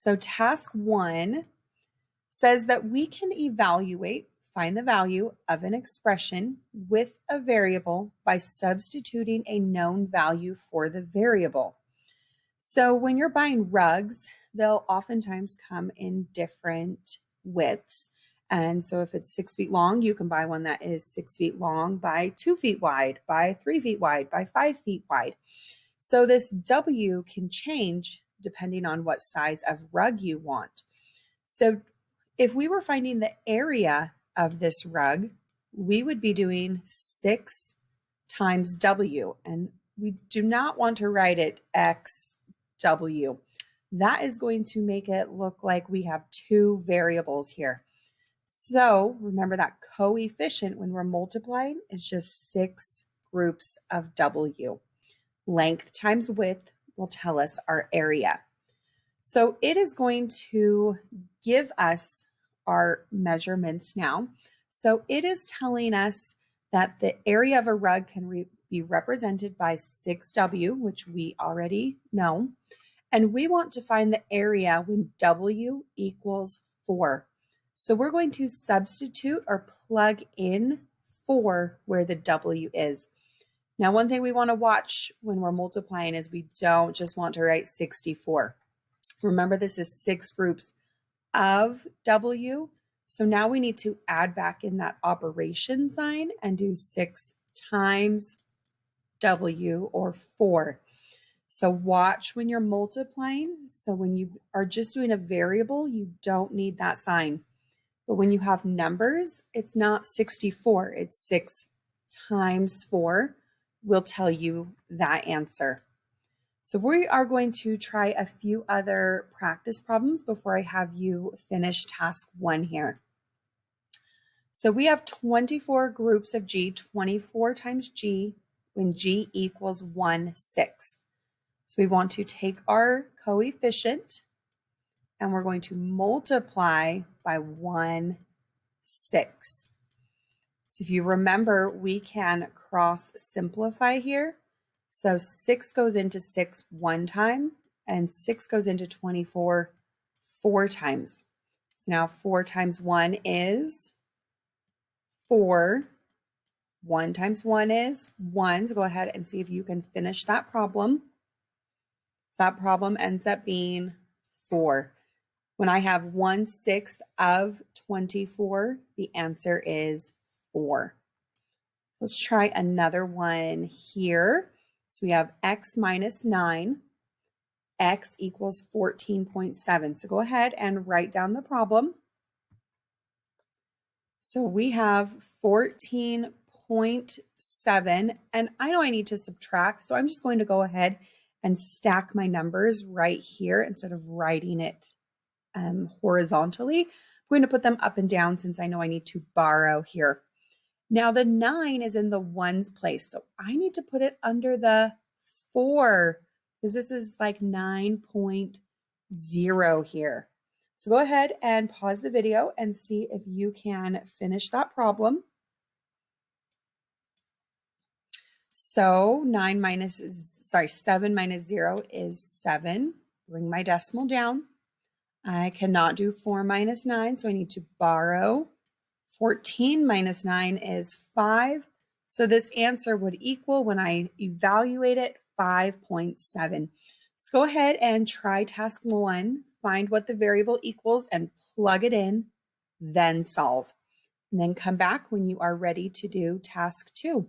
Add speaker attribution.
Speaker 1: So task 1 says that we can find the value of an expression with a variable by substituting a known value for the variable. So when you're buying rugs, they'll oftentimes come in different widths. And so if it's 6 feet long, you can buy one that is 6 feet long by 2 feet wide, by 3 feet wide, by 5 feet wide. So this W can change depending on what size of rug you want. So if we were finding the area of this rug, we would be doing 6 times W, and we do not want to write it XW. That is going to make it look like we have 2 variables here. So remember that coefficient when we're multiplying is just 6 groups of W. Length times width will tell us our area. So it is going to give us our measurements now. So it is telling us that the area of a rug can be represented by 6W, which we already know. And we want to find the area when W equals 4. So we're going to substitute or plug in 4 where the W is. Now, one thing we want to watch when we're multiplying is we don't just want to write 64. Remember, this is 6 groups of W. So now we need to add back in that operation sign and do 6 times W, or 4. So watch when you're multiplying. So when you are just doing a variable, you don't need that sign. But when you have numbers, it's not 64, it's 6 times 4 will tell you that answer. So we are going to try a few other practice problems before I have you finish task 1 here. So we have 24 groups of G, 24 times G, when G equals 1/6. So we want to take our coefficient and we're going to multiply by 1/6. So if you remember, we can cross simplify here. So 6 goes into 6 one time, and 6 goes into 24 4 times. So now 4 times 1 is 4. 1 times 1 is 1. So go ahead and see if you can finish that problem. So that problem ends up being 4. When I have 1/6 of 24, the answer is 4. Let's try another one here. So we have x minus 9, x equals 14.7. So go ahead and write down the problem. So we have 14.7, and I know I need to subtract, so I'm just going to go ahead and stack my numbers right here instead of writing it horizontally. I'm going to put them up and down since I know I need to borrow here. Now the 9 is in the ones place, so I need to put it under the 4 because this is like 9.0 here. So go ahead and pause the video and see if you can finish that problem. So 7 minus 0 is 7. Bring my decimal down. I cannot do 4 minus 9, so I need to borrow. 14 minus 9 is 5. So this answer would equal, when I evaluate it, 5.7. So go ahead and try task 1. Find what the variable equals and plug it in, then solve. And then come back when you are ready to do task 2.